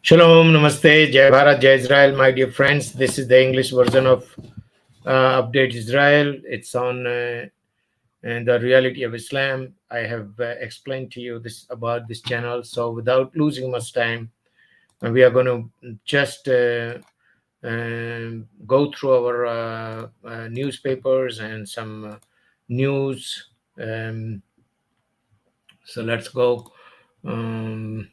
Shalom, Namaste, Jai Bharat, Jai Israel, my dear friends. This is the English version of Update Israel. It's on the reality of Islam. I have explained to you this about this channel. So without losing much time, we are going to just go through our newspapers and some news. So let's go. Um,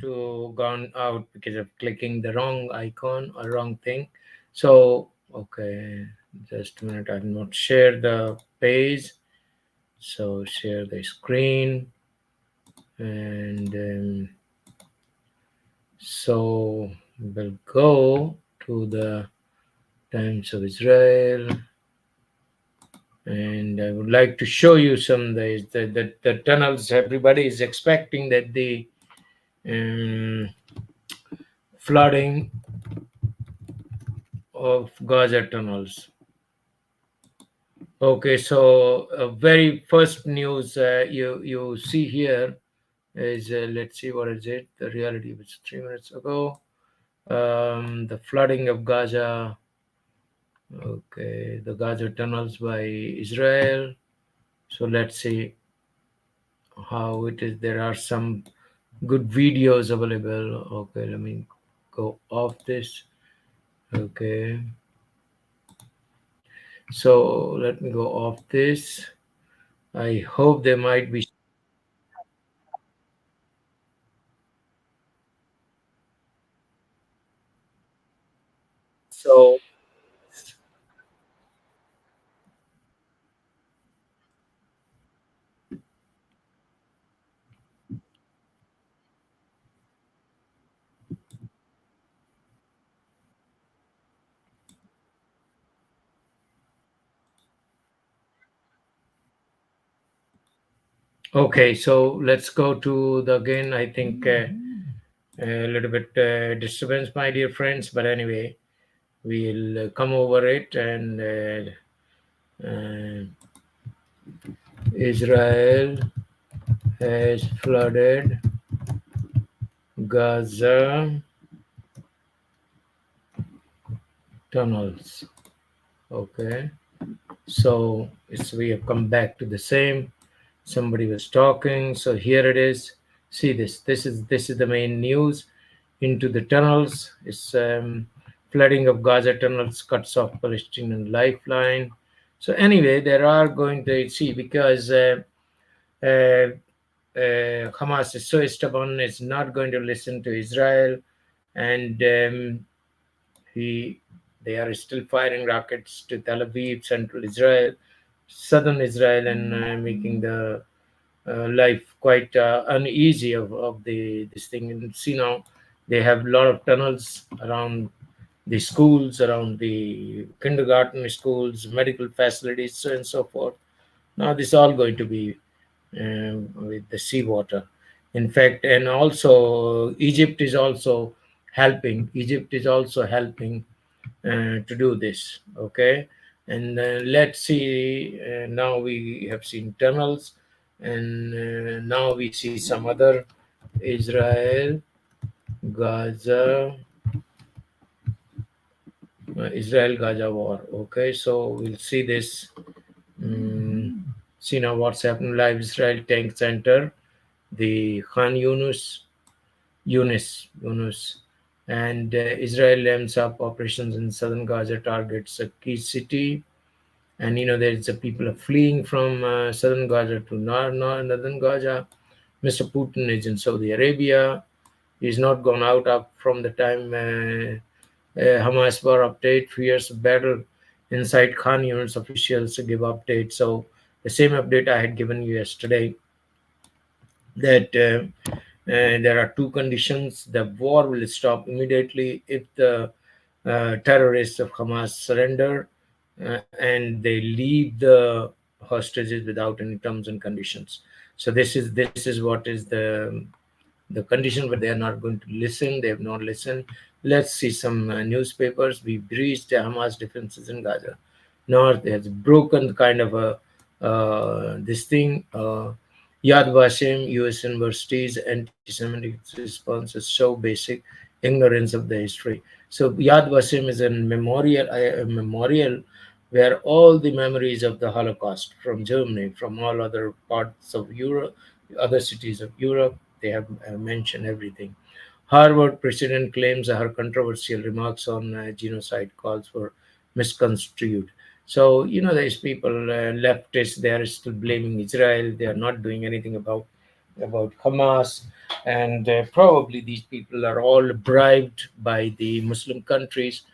to gone out because of clicking the wrong icon or wrong thing. So okay, just a minute. I've not shared the page. So share the screen, and so we'll go to the Times of Israel, and I would like to show you some the tunnels. Everybody is expecting that the flooding of Gaza tunnels. Okay, so very first news you see here is let's see, what is it? The reality was 3 minutes ago. The flooding of Gaza. Okay, the Gaza tunnels by Israel. So let's see how it is. There are some good videos available. Okay, let me go off this. Okay, so let me go off this. I hope there might be. So okay, so let's go to the again. I think a little bit disturbance, my dear friends, but anyway, we'll come over it. And Israel has flooded Gaza tunnels. Okay, so we have come back to the same. Somebody was talking, so here it is. See this. This is the main news. Into the tunnels. It's flooding of Gaza tunnels cuts off Palestinian lifeline. So anyway, there are going to see, because uh, Hamas is so stubborn, it's not going to listen to Israel, and he they are still firing rockets to Tel Aviv, central Israel, southern Israel, and making the life quite uneasy of the this thing. And see, now they have a lot of tunnels around the schools, around the kindergarten schools, medical facilities, so and so forth. Now this is all going to be with the seawater. In fact, and also Egypt is also helping. Egypt is also helping to do this. Okay, And let's see, now we have seen tunnels, and now we see some other Israel, Gaza, Israel Gaza war. Okay, so we'll see this. Mm, See now what's happening live. Israel tank center, the Khan Yunus, and Israel ramps up operations in southern Gaza, targets a key city. And there's the people are fleeing from southern Gaza to northern Gaza. Mr. Putin is in Saudi Arabia. He's not gone out up from the time Hamas war update, fierce battle inside Khan Yunus. Officials give update. So the same update I had given you yesterday, that there are two conditions. The war will stop immediately if the terrorists of Hamas surrender, and they leave the hostages without any terms and conditions. So this is what is the condition, but they are not going to listen. They have not listened. Let's see some newspapers. We breached Hamas defenses in Gaza. North has broken kind of a this thing. Yad Vashem, U.S. universities, anti-Semitic responses show basic ignorance of the history. So Yad Vashem is a memorial where all the memories of the Holocaust from Germany, from all other parts of Europe, other cities of Europe, they have mentioned everything. Harvard president claims her controversial remarks on genocide calls for misconstrued. So, these people, leftists, they are still blaming Israel. They are not doing anything about Hamas. And probably these people are all bribed by the Muslim countries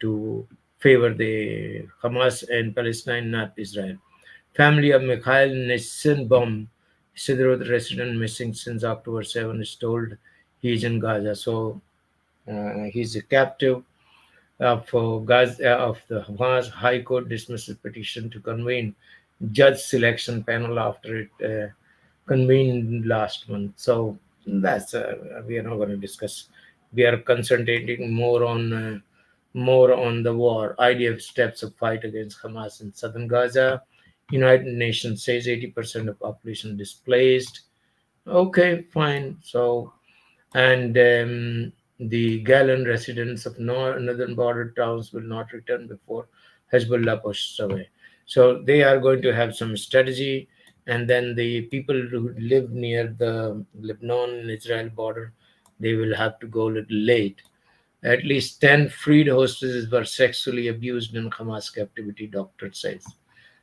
to favor the Hamas and Palestine, not Israel. Family of Mikhail Nissenbaum, Sderot resident missing since October 7, is told he is in Gaza. So he's a captive of Gaza, of the Hamas. High Court dismisses petition to convene judge selection panel after it convened last month. So that's we are not going to discuss. We are concentrating more on the war. IDF steps of fight against Hamas in southern Gaza. United Nations says 80% of population displaced. Okay, fine. So, and the Galan residents of northern border towns will not return before Hezbollah pushes away. So they are going to have some strategy, and then the people who live near the Lebanon and Israel border, they will have to go a little late. At least 10 freed hostages were sexually abused in Hamas captivity, doctor says.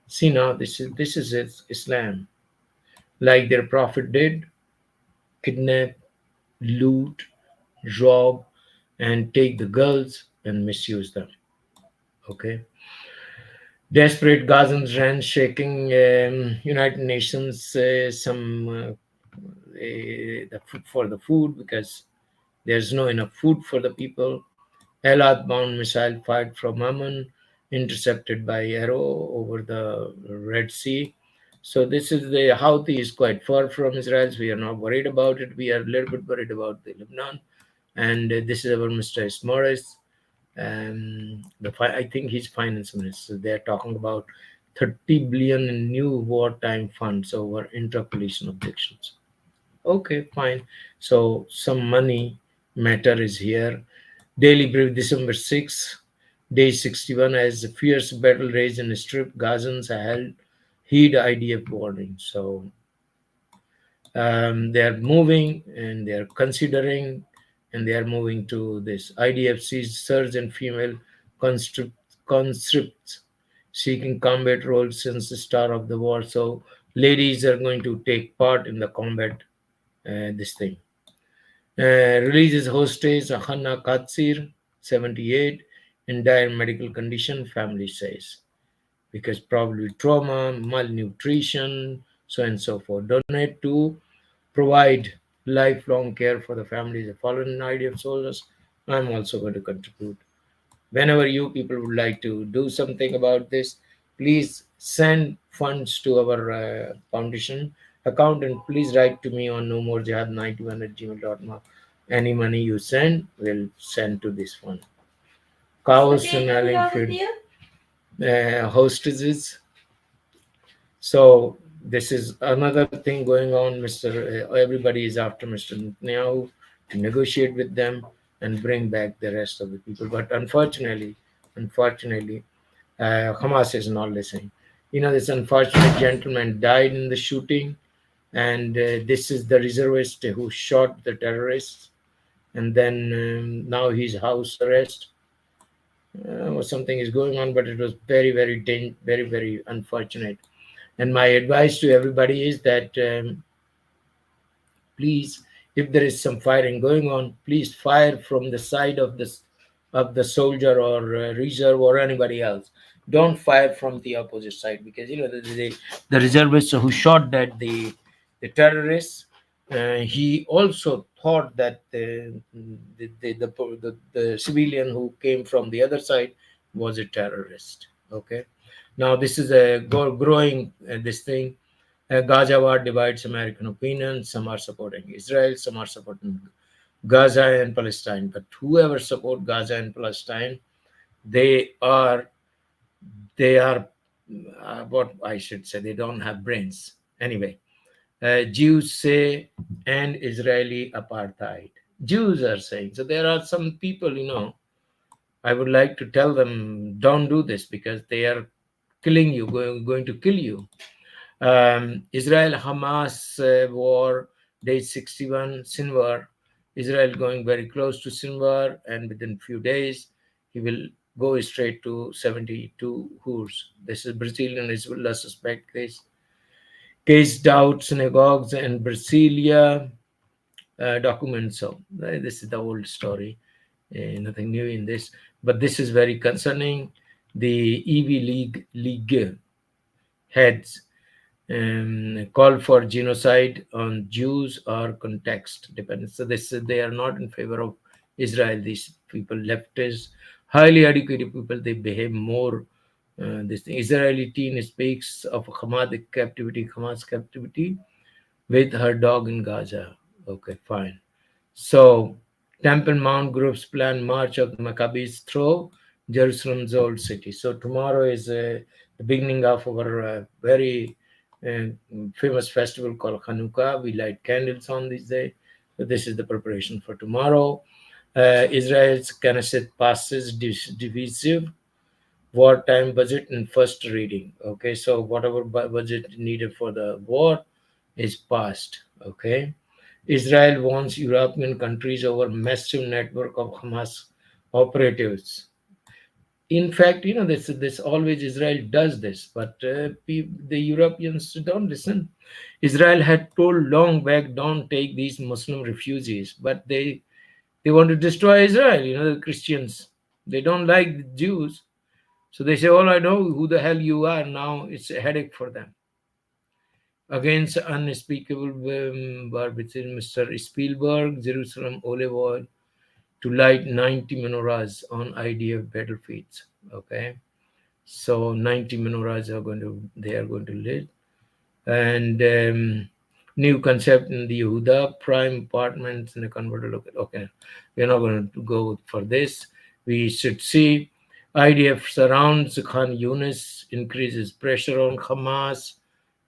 See now, this is Islam, like their prophet did: kidnap, loot, rob, and take the girls and misuse them. Okay. Desperate Gazans ran shaking United Nations for the food, because there's no enough food for the people. Elad bound missile fired from Amman, intercepted by arrow over the Red Sea. So this is the Houthi is quite far from Israel. So we are not worried about it. We are a little bit worried about the Lebanon, and this is our Mr. Morris. I think he's finance minister. They are talking about 30 billion in new wartime funds over intra-coalition objections. Okay, fine. So some money matter is here. Daily Brief, December 6, day 61, as a fierce battle raged in the Strip, Gazans held heed IDF warning. So they are moving, and they are considering, and they are moving to this. IDFC's surge in female conscripts seeking combat roles since the start of the war. So ladies are going to take part in the combat, this thing. Releases hostage Hannah Katsir, 78, in dire medical condition, family says, because probably trauma, malnutrition, so and so forth. Donate to provide lifelong care for the families of fallen IDF soldiers. I'm also going to contribute. Whenever you people would like to do something about this, please send funds to our foundation account, and please write to me on no more jihad91@gmail.com. Any money you send will send to this fund. Chaos and freedom. hostages. So this is another thing going on. Everybody is after Mr. Netanyahu to negotiate with them and bring back the rest of the people. But unfortunately, Hamas is not listening. This unfortunate gentleman died in the shooting, and this is the reservist who shot the terrorists, and then now he's house arrest. Or something is going on, but it was very, very unfortunate. And my advice to everybody is that please, if there is some firing going on, please fire from the side of the soldier or reserve or anybody else. Don't fire from the opposite side, because the reservist who shot dead the terrorists. He also thought that the civilian who came from the other side was a terrorist. Okay, now this is a growing this thing. Gaza war divides American opinion. Some are supporting Israel, some are supporting Gaza and Palestine. But whoever support Gaza and Palestine, they are what I should say. They don't have brains. Anyway, Jews say and Israeli apartheid. Jews are saying so. There are some people, I would like to tell them, don't do this, because they are killing you, going to kill you. Israel Hamas war, day 61, Sinwar. Israel going very close to Sinwar, and within few days he will go straight to 72 Hurs. This is Brazilian Hezbollah suspect case. Cased out synagogues in Brasilia. Documents. So this is the old story. Nothing new in this, but this is very concerning. The EV League heads call for genocide on Jews or context dependent. So they are not in favor of Israel. These people, leftists, highly educated people, they behave more. This Israeli teen speaks of Hamas captivity with her dog in Gaza. Okay, fine. So, Temple Mount groups plan march of the Maccabees through Jerusalem's old city. So tomorrow is the beginning of our very uh, famous festival called Hanukkah. We light candles on this day. So this is the preparation for tomorrow. Israel's Knesset passes divisive wartime budget in first reading. Okay, so whatever budget needed for the war is passed. Okay, Israel warns European countries over massive network of Hamas operatives. In fact, this always Israel does this, but the Europeans don't listen. Israel had told long back, don't take these Muslim refugees, but they want to destroy Israel. The Christians, they don't like the Jews, so they say, "All I know who the hell you are." Now it's a headache for them. Against unspeakable between Mr. Spielberg, Jerusalem olive oil to light 90 menorahs on IDF battlefields. Okay, so 90 menorahs they are going to lit, and new concept in the Yehuda prime apartments in a converted location. Okay, we're not going to go for this. We should see IDF surrounds Khan Yunis, increases pressure on Hamas.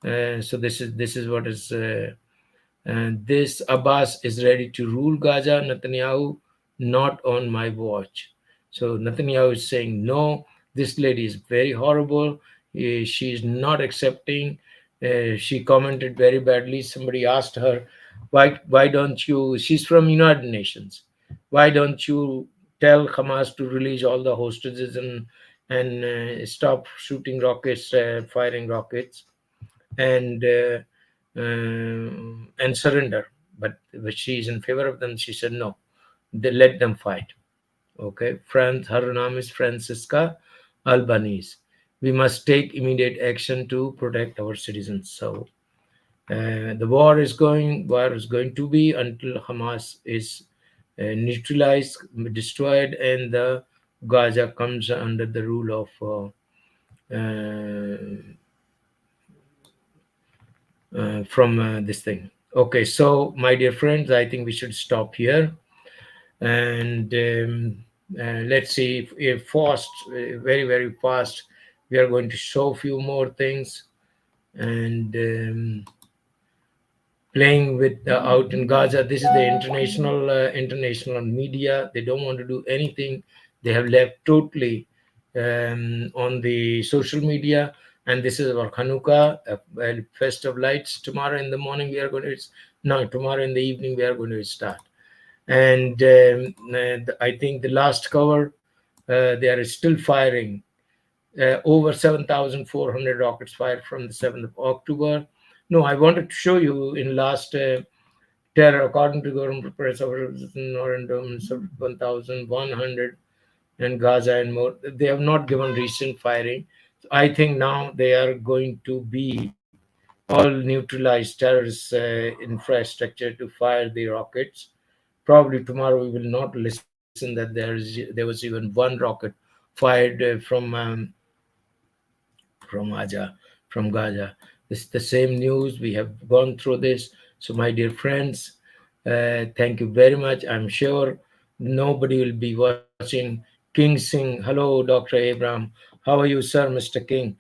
So this is what is. And this Abbas is ready to rule Gaza. Netanyahu, not on my watch. So Netanyahu is saying, no, this lady is very horrible. She is not accepting. She commented very badly. Somebody asked her, why don't you, she's from United Nations, why don't you tell Hamas to release all the hostages and stop shooting rockets, firing rockets, and surrender. But she is in favor of them. She said no, they let them fight. Okay, her name is Francisca Albanese. We must take immediate action to protect our citizens. So the war is going to be until Hamas is neutralized, destroyed, and the Gaza comes under the rule of from this thing. Okay, so my dear friends, I think we should stop here, and let's see if fast, very very fast, We are going to show a few more things, and playing with out in Gaza. This is the international media. They don't want to do anything. They have left totally on the social media. And this is our Hanukkah, a fest of lights. Tomorrow in the morning we are going to, no, tomorrow in the evening we are going to start. And I think the last cover, they are still firing. Over 7,400 rockets fired from the 7th of October. No, I wanted to show you in last terror, according to government press, over 1,100 and Gaza and more. They have not given recent firing. So I think now they are going to be all neutralized terrorist infrastructure to fire the rockets. Probably tomorrow we will not listen that there was even one rocket fired from Gaza, from Gaza. This is the same news. We have gone through this. So, my dear friends, thank you very much. I'm sure nobody will be watching. King Singh, hello, Dr. Abraham. How are you, sir, Mr. King?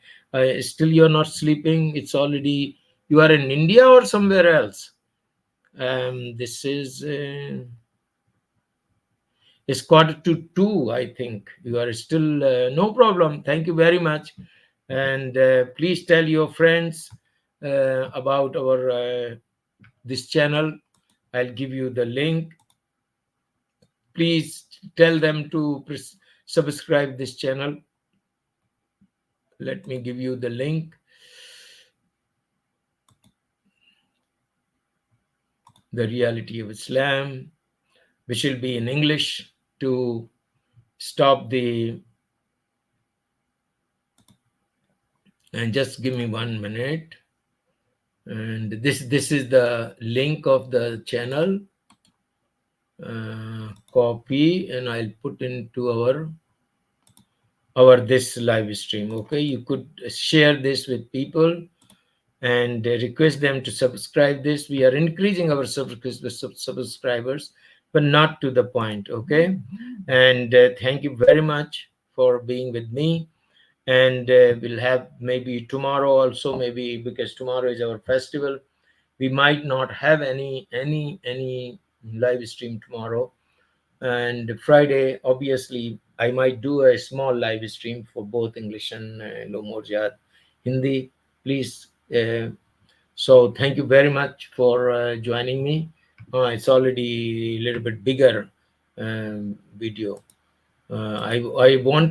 Still, you're not sleeping. It's already, you are in India or somewhere else. This is. It's quarter to two, I think. You are still no problem. Thank you very much, and please tell your friends about our this channel. I'll give you the link. Please tell them to subscribe this channel. Let me give you the link. The Reality of Islam, which will be in English to stop the. And just give me 1 minute. And this is the link of the channel. Copy, and I'll put into our this live stream. Okay, you could share this with people and request them to subscribe this. We are increasing our subscribers, but not to the point. Okay, and thank you very much for being with me. And we'll have maybe tomorrow also, maybe because tomorrow is our festival, we might not have any live stream tomorrow. And Friday, obviously, I might do a small live stream for both English and Moriah Hindi. Please. So thank you very much for joining me. It's already a little bit bigger video. I want